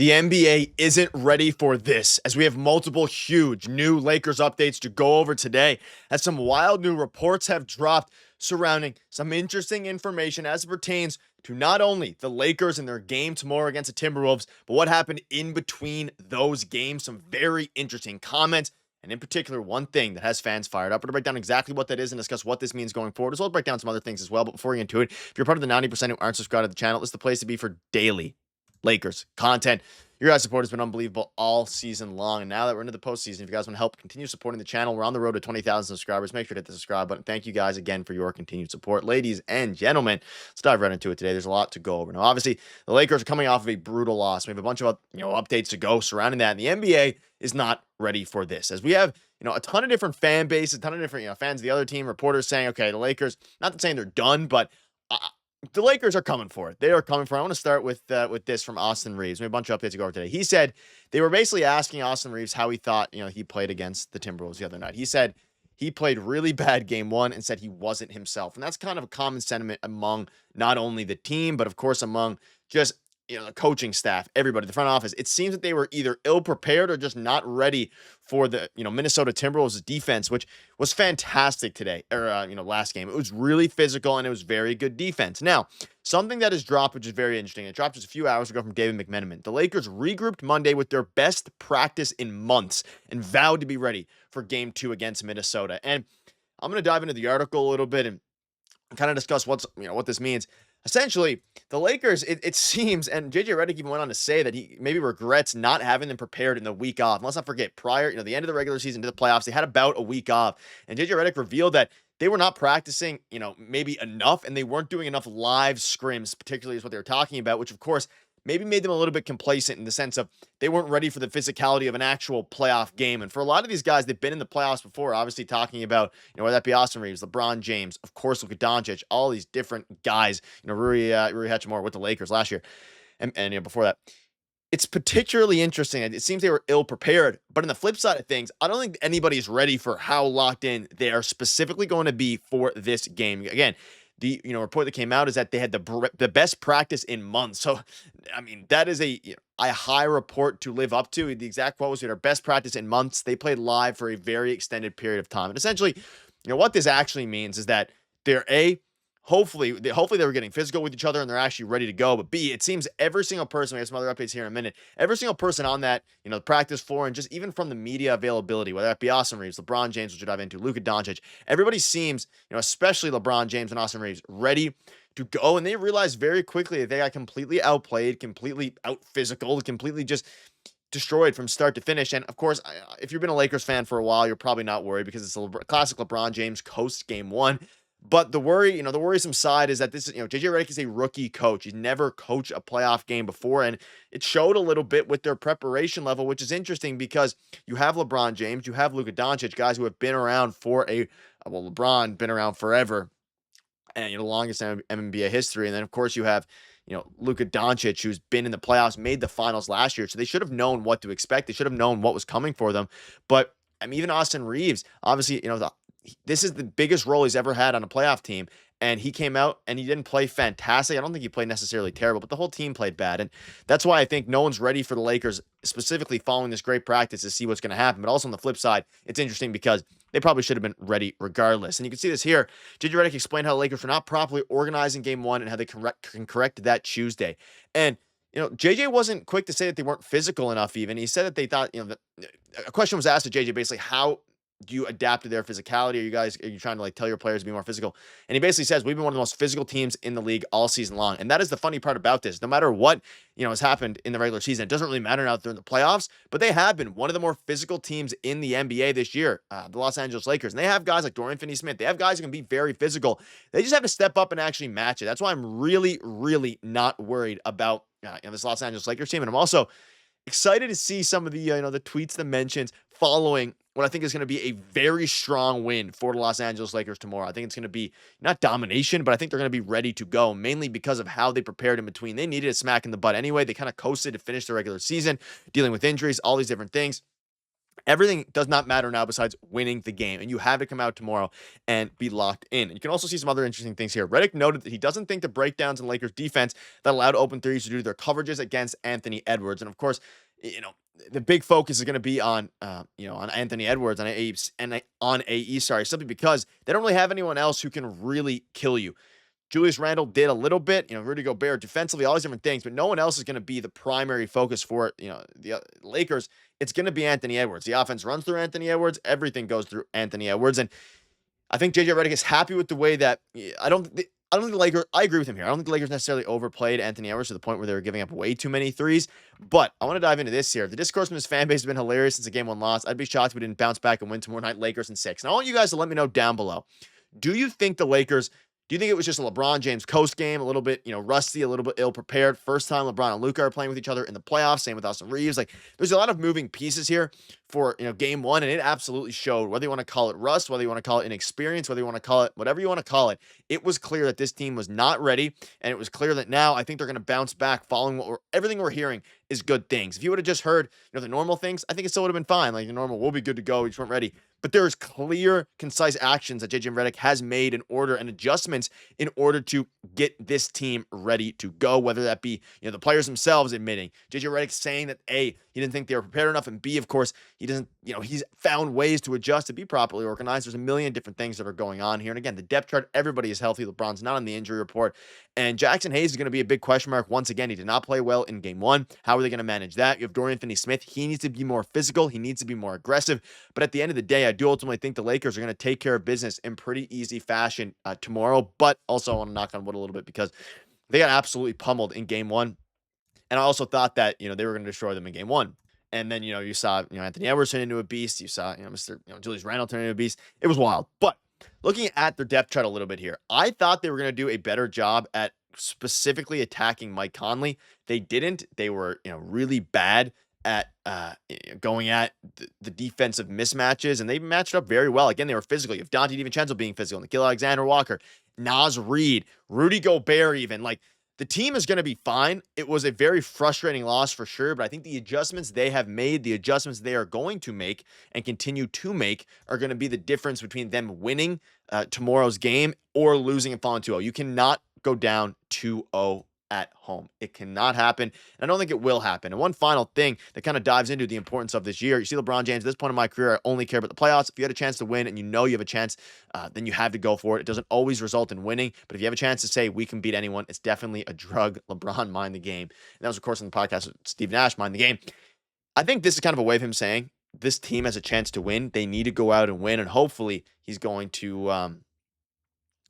The NBA isn't ready for this, as we have multiple huge new Lakers updates to go over today, as some wild new reports have dropped surrounding some interesting information as it pertains to not only the Lakers and their game tomorrow against the Timberwolves, but what happened in between those games. Some very interesting comments, and in particular, one thing that has fans fired up. We're going to break down exactly what that is and discuss what this means going forward, as well as break down some other things as well. But before we get into it, if you're part of the 90% who aren't subscribed to the channel, this is the place to be for daily Lakers content. Your guys' support has been unbelievable all season long. And now that we're into the postseason, if you guys want to help continue supporting the channel, we're on the road to 20,000 subscribers. Make sure to hit the subscribe button. Thank you guys again for your continued support. Ladies and gentlemen, let's dive right into it today. There's a lot to go over. Now, obviously, the Lakers are coming off of a brutal loss. We have a bunch of updates to go surrounding that. And the NBA is not ready for this, as we have a ton of different fan bases, a ton of different fans of the other team, reporters saying, okay, the Lakers, not saying they're done, but the Lakers are coming for it. They are coming for it. I want to start with this from Austin Reaves. We have a bunch of updates to go over today. He said they were basically asking Austin Reaves how he thought he played against the Timberwolves the other night. He said he played really bad game one and said he wasn't himself. And that's kind of a common sentiment among not only the team, but of course among just the coaching staff, everybody, the front office. It seems that they were either ill-prepared or just not ready for the, Minnesota Timberwolves defense, which was fantastic today, or, last game. It was really physical, and it was very good defense. Now, something that has dropped, which is very interesting, it dropped just a few hours ago from David McMenamin. The Lakers regrouped Monday with their best practice in months and vowed to be ready for Game 2 against Minnesota. And I'm going to dive into the article a little bit and kind of discuss what this means. Essentially, the Lakers, it seems, and JJ Redick even went on to say that he maybe regrets not having them prepared in the week off. And let's not forget, prior, the end of the regular season to the playoffs, they had about a week off. And JJ Redick revealed that they were not practicing, maybe enough, and they weren't doing enough live scrims, particularly is what they were talking about, which, of course, maybe made them a little bit complacent in the sense of they weren't ready for the physicality of an actual playoff game. And for a lot of these guys, they've been in the playoffs before, obviously talking about, whether that be Austin Reaves, LeBron James, of course, Luka Doncic, all these different guys, Rui Hachimura with the Lakers last year. And before that, it's particularly interesting. It seems they were ill-prepared, but on the flip side of things, I don't think anybody's ready for how locked in they are specifically going to be for this game. Again, the report that came out is that they had the best practice in months. So, I mean, that is a high report to live up to. The exact quote was their best practice in months. They played live for a very extended period of time. And essentially, what this actually means is that they're hopefully they were getting physical with each other and they're actually ready to go. But B, it seems every single person, we have some other updates here in a minute, every single person on that, the practice floor and just even from the media availability, whether that be Austin Reaves, LeBron James, which we'll dive into, Luka Doncic, everybody seems, especially LeBron James and Austin Reaves, ready to go. And they realized very quickly that they got completely outplayed, completely out physical, completely just destroyed from start to finish. And of course, if you've been a Lakers fan for a while, you're probably not worried because it's a classic LeBron James coast game one. But the worrisome side is that this is, JJ Redick is a rookie coach. He's never coached a playoff game before, and it showed a little bit with their preparation level, which is interesting because you have LeBron James, you have Luka Doncic, guys who have been around for LeBron been around forever, and the longest NBA history, and then of course you have Luka Doncic, who's been in the playoffs, made the finals last year, so they should have known what to expect. They should have known what was coming for them. But even Austin Reaves, obviously, this is the biggest role he's ever had on a playoff team, and he came out and he didn't play fantastic. I don't think he played necessarily terrible, but the whole team played bad, and that's why I think no one's ready for the Lakers, specifically following this great practice, to see what's going to happen. But also on the flip side, it's interesting because they probably should have been ready regardless. And you can see this here. JJ Redick explained how the Lakers were not properly organizing game one and how they can correct that Tuesday. And JJ wasn't quick to say that they weren't physical enough even. He said that they thought, a question was asked to JJ basically, how do you adapt to their physicality? Are you trying to tell your players to be more physical? And he basically says, we've been one of the most physical teams in the league all season long. And that is the funny part about this. No matter what, has happened in the regular season, it doesn't really matter now that they're in the playoffs, but they have been one of the more physical teams in the NBA this year, the Los Angeles Lakers. And they have guys like Dorian Finney-Smith. They have guys who can be very physical. They just have to step up and actually match it. That's why I'm really, really not worried about this Los Angeles Lakers team. And I'm also excited to see some of the, the tweets, the mentions following what I think is going to be a very strong win for the Los Angeles Lakers tomorrow. I think it's going to be not domination, but I think they're going to be ready to go, mainly because of how they prepared in between. They needed a smack in the butt anyway. They kind of coasted to finish the regular season, dealing with injuries, all these different things. Everything does not matter now besides winning the game, and you have to come out tomorrow and be locked in. And you can also see some other interesting things here. Redick noted that he doesn't think the breakdowns in Lakers defense that allowed open threes to do their coverages against Anthony Edwards. And of course, you know, the big focus is going to be on, on Anthony Edwards on AE, sorry, simply because they don't really have anyone else who can really kill you. Julius Randle did a little bit, Rudy Gobert defensively, all these different things, but no one else is going to be the primary focus for, the Lakers. It's going to be Anthony Edwards. The offense runs through Anthony Edwards. Everything goes through Anthony Edwards. And I think JJ Redick is happy with the way that I don't think the Lakers, I agree with him here. I don't think the Lakers necessarily overplayed Anthony Edwards to the point where they were giving up way too many threes. But I want to dive into this here. The discourse from his fan base has been hilarious since the game 1 loss. I'd be shocked if we didn't bounce back and win tomorrow night, Lakers in 6. And I want you guys to let me know down below. Do you think it was just a LeBron James coast game, a little bit, rusty, a little bit ill-prepared? First time LeBron and Luka are playing with each other in the playoffs, same with Austin Reaves. Like, there's a lot of moving pieces here for, game 1, and it absolutely showed. Whether you want to call it rust, whether you want to call it inexperience, whether you want to call it whatever you want to call it, it was clear that this team was not ready, and it was clear that now I think they're going to bounce back following everything we're hearing is good things. If you would have just heard, the normal things, I think it still would have been fine. Like, the normal, we'll be good to go, we just weren't ready. But there's clear, concise actions that JJ Redick has made in order and adjustments in order to get this team ready to go, whether that be, the players themselves admitting, JJ Redick saying that A, he didn't think they were prepared enough, and B, of course, he doesn't, he's found ways to adjust to be properly organized. There's a million different things that are going on here. And again, the depth chart, everybody is healthy. LeBron's not on the injury report. And Jackson Hayes is going to be a big question mark once again. He did not play well in game 1. How are they going to manage that? You have Dorian Finney-Smith. He needs to be more physical. He needs to be more aggressive. But at the end of the day, I do ultimately think the Lakers are going to take care of business in pretty easy fashion tomorrow. But also I want to knock on wood a little bit because they got absolutely pummeled in game 1. And I also thought that, they were going to destroy them in game 1. And then, you saw, Anthony Edwards turn into a beast. You saw, Mr. Julius Randle turn into a beast. It was wild. But looking at their depth chart a little bit here, I thought they were going to do a better job at specifically attacking Mike Conley. They didn't. They were, really bad at going at the defensive mismatches, and they matched up very well. Again, they were physical. You have Dante DiVincenzo being physical, Nickeil Alexander-Walker, Naz Reid, Rudy Gobert even. Like, the team is going to be fine. It was a very frustrating loss for sure, but I think the adjustments they have made, the adjustments they are going to make and continue to make are going to be the difference between them winning tomorrow's game or losing and falling 2-0. You cannot go down 2-0 at home. It cannot happen. And I don't think it will happen. And one final thing that kind of dives into the importance of this year. You see LeBron James, at this point in my career, I only care about the playoffs. If you had a chance to win and you know you have a chance, then you have to go for it. It doesn't always result in winning. But if you have a chance to say we can beat anyone, it's definitely a drug. LeBron, mind the game. And that was, of course, on the podcast with Steve Nash, mind the game. I think this is kind of a way of him saying this team has a chance to win. They need to go out and win. And hopefully he's going to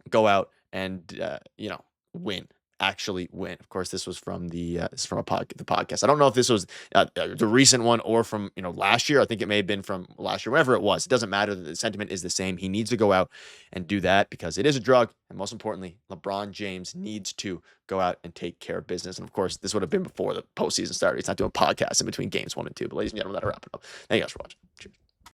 go out and, win. Actually win. Of course, this was from the podcast. I don't know if this was the recent one or from last year. I think it may have been from last year. Whenever it was, it doesn't matter. The sentiment is the same. He needs to go out and do that because it is a drug, and most importantly, LeBron James needs to go out and take care of business. And of course, this would have been before the postseason started. He's not doing podcasts in between games 1 and 2. But ladies and gentlemen, that'll wrap it up. Thank you guys for watching. Cheers.